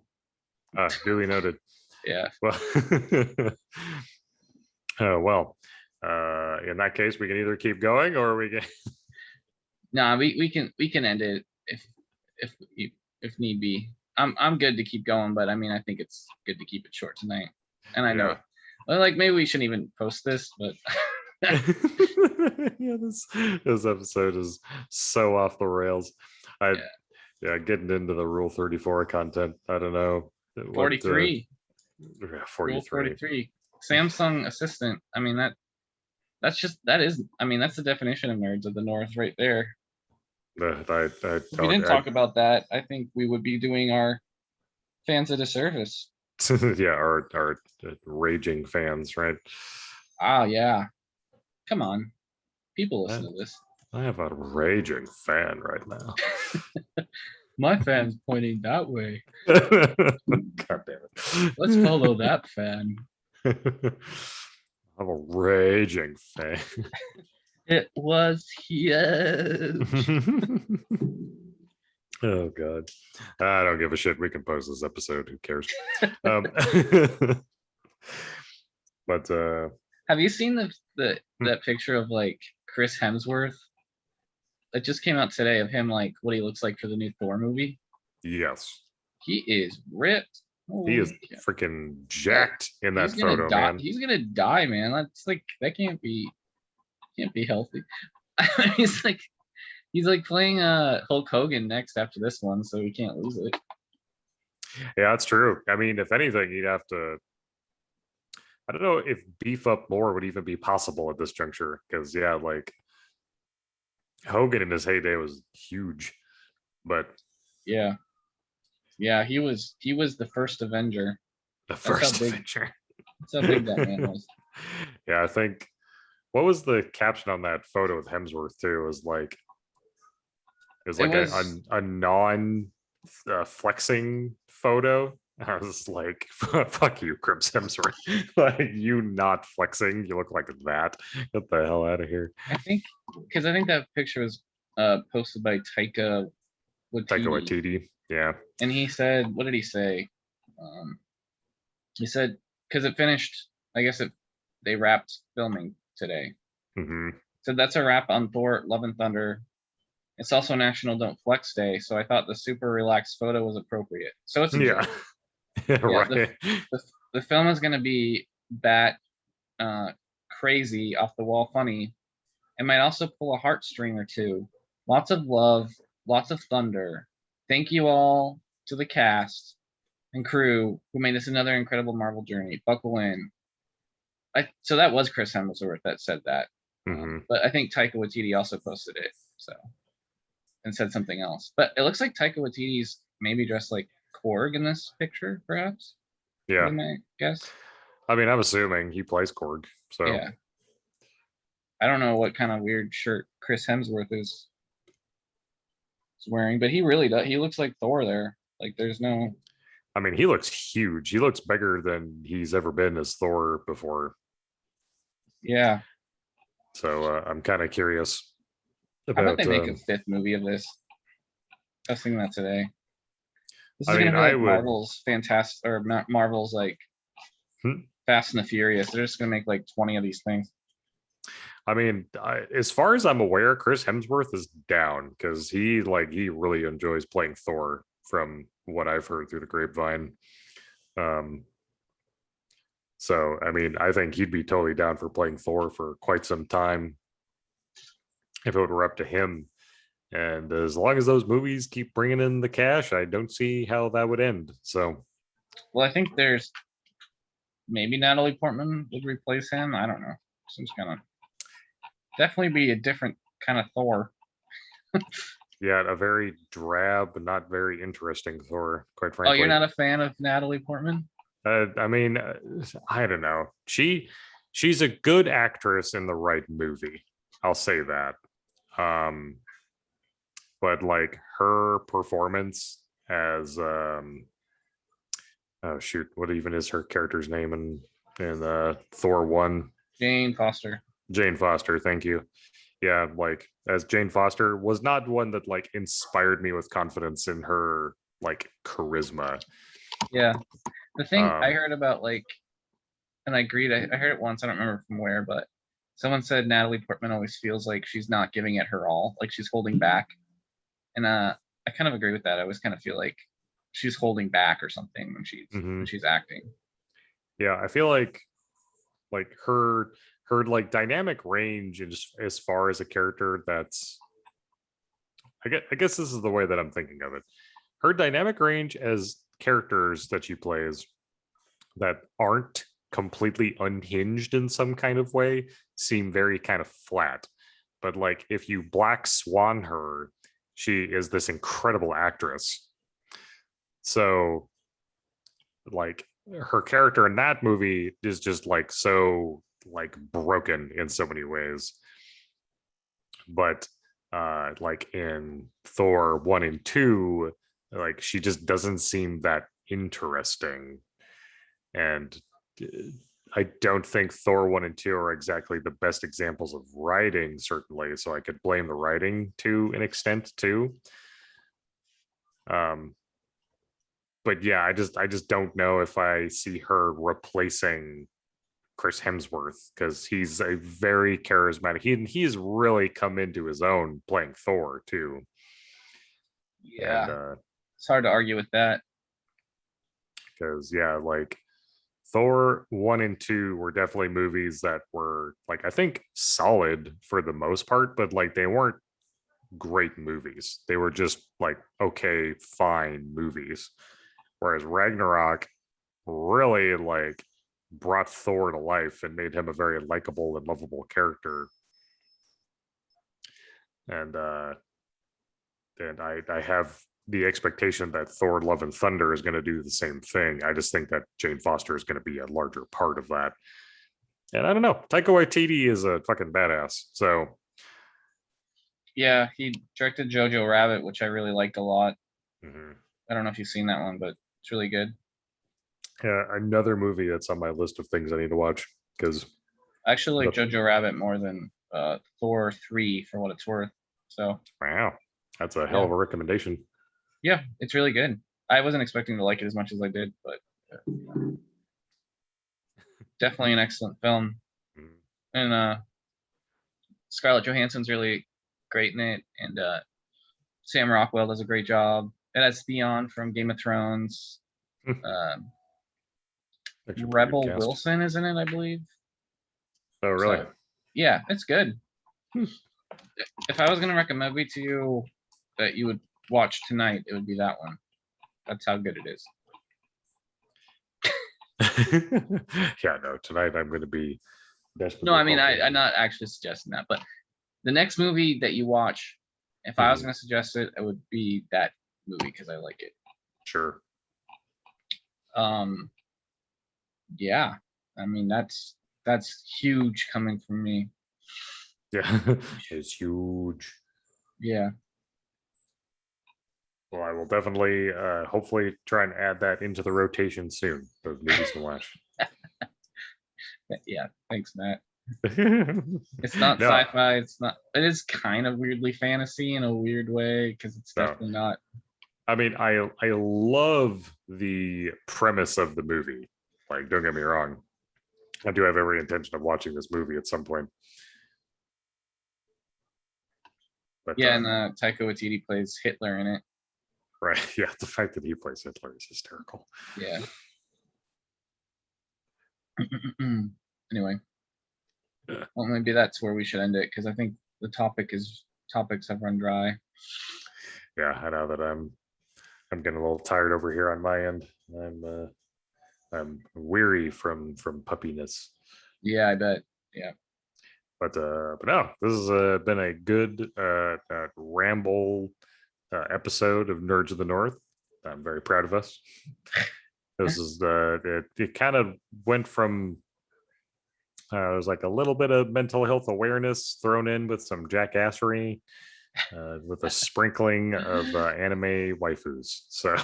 [SPEAKER 1] duly noted.
[SPEAKER 3] Yeah.
[SPEAKER 1] Well, in that case, we can either keep going or we can.
[SPEAKER 3] Nah, we can end it if need be. I'm good to keep going, but I mean, I think it's good to keep it short tonight. And I know, like, maybe we shouldn't even post this, but
[SPEAKER 1] yeah, this episode is so off the rails. Getting into the Rule 34 content. I don't know.
[SPEAKER 3] 43.
[SPEAKER 1] 43.
[SPEAKER 3] Samsung Assistant. I mean, that's the definition of Nerds of the North right there. If we didn't talk about that, I think we would be doing our fans a disservice.
[SPEAKER 1] Yeah, our raging fans, right?
[SPEAKER 3] Yeah. Come on. People listen to this.
[SPEAKER 1] I have a raging fan right now.
[SPEAKER 3] My fan's pointing that way.
[SPEAKER 1] God damn it.
[SPEAKER 3] Let's follow that fan.
[SPEAKER 1] I'm a raging fan.
[SPEAKER 3] It was huge.
[SPEAKER 1] Oh God. I don't give a shit. We can post this episode. Who cares? But
[SPEAKER 3] Have you seen the
[SPEAKER 1] Hmm.
[SPEAKER 3] that picture of like Chris Hemsworth? It just came out today of him like what he looks like for the new Thor movie.
[SPEAKER 1] Yes,
[SPEAKER 3] He is ripped.
[SPEAKER 1] he is
[SPEAKER 3] Holy cow.
[SPEAKER 1] freaking
[SPEAKER 3] That
[SPEAKER 1] jacked in that
[SPEAKER 3] he's gonna
[SPEAKER 1] photo,
[SPEAKER 3] die.
[SPEAKER 1] man.
[SPEAKER 3] He's gonna die, man. That's like that can't be healthy. he's like he's like playing Hulk Hogan next after this one, so he can't lose it.
[SPEAKER 1] Yeah, that's true. I mean, if anything, you'd have to. I don't know if beef up more would even be possible at this juncture, because yeah, like Hogan in his heyday was huge, but
[SPEAKER 3] Yeah. Yeah, he was the first Avenger.
[SPEAKER 1] the
[SPEAKER 3] That's how
[SPEAKER 1] first
[SPEAKER 3] big
[SPEAKER 1] Avenger.
[SPEAKER 3] that's how big that man was.
[SPEAKER 1] Yeah, I think what was the caption on that photo with Hemsworth too? It was
[SPEAKER 3] It
[SPEAKER 1] like
[SPEAKER 3] was
[SPEAKER 1] a non flexing photo. I was like, "Fuck you, Chris Hemsworth! Like you not flexing, you look like that. Get the hell out of here."
[SPEAKER 3] I think because I think that picture was posted by Taika
[SPEAKER 1] Taika
[SPEAKER 3] Waititi,
[SPEAKER 1] Waititi. Yeah.
[SPEAKER 3] and he said, "What did he say?" He said because it finished. I guess they wrapped filming today.
[SPEAKER 1] Hmm.
[SPEAKER 3] So that's a wrap on Thor: Love and Thunder. It's also National Don't Flex Day, so I thought the super relaxed photo was appropriate. So it's a
[SPEAKER 1] Yeah.
[SPEAKER 3] joke. Yeah,
[SPEAKER 1] Right.
[SPEAKER 3] the film is going to be bat crazy, off the wall funny. It might also pull a heartstring or two. Lots of love, lots of thunder. Thank you all to the cast and crew who made this another incredible Marvel journey. Buckle in. So that was Chris Hemsworth that said that.
[SPEAKER 1] Hmm.
[SPEAKER 3] But I think Taika Waititi also posted it. So and said something else. But it looks like Taika Waititi's maybe dressed like Korg in this picture, perhaps. Would
[SPEAKER 1] Yeah.
[SPEAKER 3] be my guess.
[SPEAKER 1] I mean, I'm assuming he plays Korg, so
[SPEAKER 3] Yeah. I don't know what kind of weird shirt Chris Hemsworth is wearing, but he really does. He looks like Thor there. Like there's no.
[SPEAKER 1] I mean, he looks huge. He looks bigger than he's ever been as Thor before.
[SPEAKER 3] Yeah.
[SPEAKER 1] So I'm kind of curious
[SPEAKER 3] How about they
[SPEAKER 1] about.
[SPEAKER 3] make a fifth movie of this? I was thinking that today. This
[SPEAKER 1] I
[SPEAKER 3] is gonna
[SPEAKER 1] mean,
[SPEAKER 3] be
[SPEAKER 1] I
[SPEAKER 3] like
[SPEAKER 1] would.
[SPEAKER 3] Marvel's fantastic or not Marvel's like
[SPEAKER 1] Hmm.
[SPEAKER 3] Fast and the Furious. They're just gonna make like 20 of these things.
[SPEAKER 1] I mean, as far as I'm aware, Chris Hemsworth is down because he really enjoys playing Thor. From what I've heard through the grapevine. Um, so I mean, I think he'd be totally down for playing Thor for quite some time if it were up to him. And as long as those movies keep bringing in the cash, I don't see how that would end. So,
[SPEAKER 3] Well, I think there's maybe Natalie Portman would replace him. I don't know. Seems kind of definitely be a different kind of Thor.
[SPEAKER 1] yeah, a very drab, not very interesting Thor, quite
[SPEAKER 3] Oh, you're
[SPEAKER 1] frankly.
[SPEAKER 3] not a fan of Natalie Portman?
[SPEAKER 1] I mean, I don't know. She's a good actress in the right movie. I'll say that. Um, but like her performance as oh shoot, what even is her character's name in Thor 1?
[SPEAKER 3] Jane Foster.
[SPEAKER 1] Jane Foster, thank you. Yeah, like as Jane Foster was not one that like inspired me with confidence in her like charisma.
[SPEAKER 3] Yeah. The thing I
[SPEAKER 1] Um,
[SPEAKER 3] heard about like, and I agreed. I heard it once. I don't remember from where, but someone said Natalie Portman always feels like she's not giving it her all, like she's holding back. And I kind of agree with that. I always kind of feel like she's holding back or something when
[SPEAKER 1] mhm.
[SPEAKER 3] she's acting.
[SPEAKER 1] Yeah, I feel like her like dynamic range as far as a character that's I guess this is the way that I'm thinking of it. Her dynamic range as characters that she plays that aren't completely unhinged in some kind of way seem very kind of flat. But like if you black swan her, she is this incredible actress. So like her character in that movie is just like so like broken in so many ways. But like in Thor 1 and 2, like she just doesn't seem that interesting. And I don't think Thor 1 and 2 are exactly the best examples of writing, certainly. So I could blame the writing to an extent too. Um, but yeah, I just don't know if I see her replacing Chris Hemsworth, because he's a very charismatic. He's really come into his own playing Thor too.
[SPEAKER 3] Yeah,
[SPEAKER 1] And
[SPEAKER 3] it's hard to argue with that.
[SPEAKER 1] because like Thor 1 and 2 were definitely movies that were like, I think, solid for the most part, but like they weren't great movies. They were just like okay, fine movies. Whereas Ragnarok really like brought Thor to life and made him a very likable and lovable character. And I have the expectation that Thor Love and Thunder is going to do the same thing. I just think that Jane Foster is going to be a larger part of that. And I don't know, Taika Waititi is a fucking badass. So
[SPEAKER 3] Yeah, he directed Jojo Rabbit, which I really liked a lot.
[SPEAKER 1] mhm.
[SPEAKER 3] I don't know if you've seen that one, but it's really good.
[SPEAKER 1] Yeah, another movie that's on my list of things I need to watch because
[SPEAKER 3] I actually like Jojo Rabbit more than Thor 3 for what it's worth. So
[SPEAKER 1] wow, that's a hell of a recommendation.
[SPEAKER 3] yeah, it's really good. I wasn't expecting to like it as much as I did, but definitely an excellent film.
[SPEAKER 1] Mhm.
[SPEAKER 3] And Scarlett Johansson's really great in it, and Sam Rockwell does a great job. It has Theon from Game of Thrones.
[SPEAKER 1] Actually, pretty good
[SPEAKER 3] Rebel
[SPEAKER 1] cast.
[SPEAKER 3] Wilson is in it, I believe.
[SPEAKER 1] Oh, really?
[SPEAKER 3] So, yeah, it's good. If I was gonna recommend a movie to you that you would watch tonight, it would be that one. That's how good it is.
[SPEAKER 1] Yeah, no, tonight I'm going to be desperately.
[SPEAKER 3] No, I mean, I'm not actually suggesting that, but the next movie that you watch, if I was gonna suggest it, it would be that movie because I like it.
[SPEAKER 1] Sure.
[SPEAKER 3] Yeah, I mean that's huge coming from me.
[SPEAKER 1] Yeah, it's huge.
[SPEAKER 3] Yeah.
[SPEAKER 1] Well, I will definitely, hopefully, try and add that into the rotation soon. Those movies to watch.
[SPEAKER 3] Yeah, thanks, Matt. It's not
[SPEAKER 1] No,
[SPEAKER 3] sci-fi. It's not. It is kind of weirdly fantasy in a weird way because it's
[SPEAKER 1] No.
[SPEAKER 3] definitely not.
[SPEAKER 1] I mean, I love the premise of the movie. Like, don't get me wrong. I do have every intention of watching this movie at some point. But
[SPEAKER 3] Yeah, and Taika Waititi plays Hitler in it.
[SPEAKER 1] right, yeah, the fact that he plays Hitler is hysterical.
[SPEAKER 3] Yeah. Anyway, well, maybe that's where we should end it because I think the topics have run dry.
[SPEAKER 1] Yeah, I know that I'm getting a little tired over here on my end. I'm weary from puppiness.
[SPEAKER 3] Yeah, I bet. Yeah.
[SPEAKER 1] But no, this has been a good ramble episode of Nerds of the North. I'm very proud of us. This is it kind of went from it was like a little bit of mental health awareness thrown in with some jackassery, with a sprinkling of anime waifus. So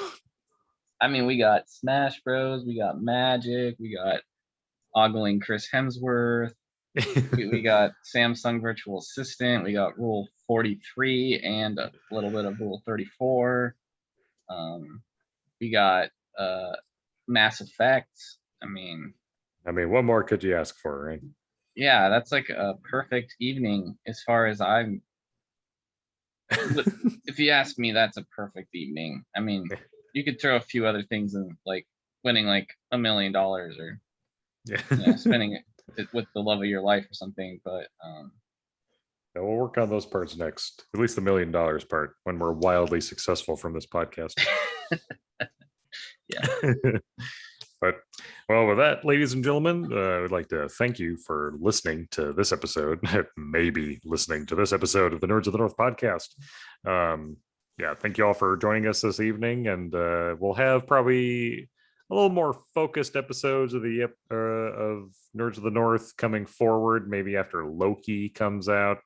[SPEAKER 3] I mean, we got Smash Bros, we got Magic, we got ogling Chris Hemsworth, we got Samsung Virtual Assistant, we got Rule 43 and a little bit of Rule 34. We got Mass Effect. I mean,
[SPEAKER 1] what more could you ask for, right?
[SPEAKER 3] Yeah, that's like a perfect evening as far as I'm. If you ask me, that's a perfect evening. I mean, you could throw a few other things in, like winning like $1 million or spending it with the love of your life or something. But
[SPEAKER 1] we'll work on those parts next. At least the $1 million part when we're wildly successful from this podcast.
[SPEAKER 3] Yeah.
[SPEAKER 1] But well, with that, ladies and gentlemen, I would like to thank you for listening to this episode, maybe listening to this episode of the Nerds of the North podcast. Yeah, thank you all for joining us this evening, and we'll have probably a little more focused episodes of the of Nerds of the North coming forward, maybe after Loki comes out.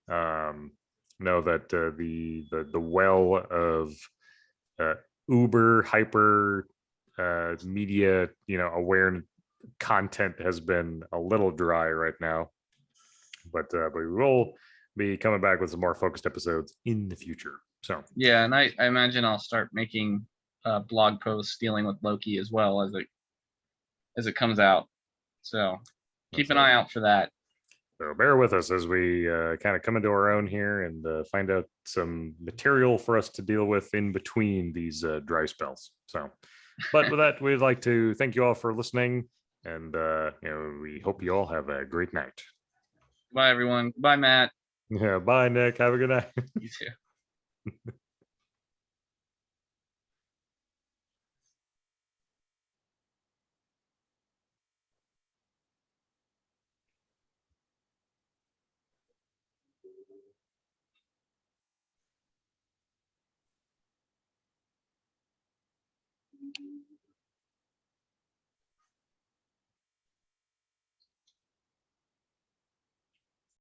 [SPEAKER 1] Know that the well of uber hyper media aware content has been a little dry right now, but we will be coming back with some more focused episodes in the future. So
[SPEAKER 3] yeah, and I imagine I'll start making blog posts dealing with Loki as well as it comes out. So Keep
[SPEAKER 1] That's
[SPEAKER 3] an
[SPEAKER 1] it.
[SPEAKER 3] eye out for that.
[SPEAKER 1] So bear with us as we kind of come into our own here and find out some material for us to deal with in between these dry spells. So, but with that, we'd like to thank you all for listening, and we hope you all have a great night.
[SPEAKER 3] Bye, everyone. Bye, Matt.
[SPEAKER 1] Yeah, bye, Nick. Have a good night.
[SPEAKER 3] You too.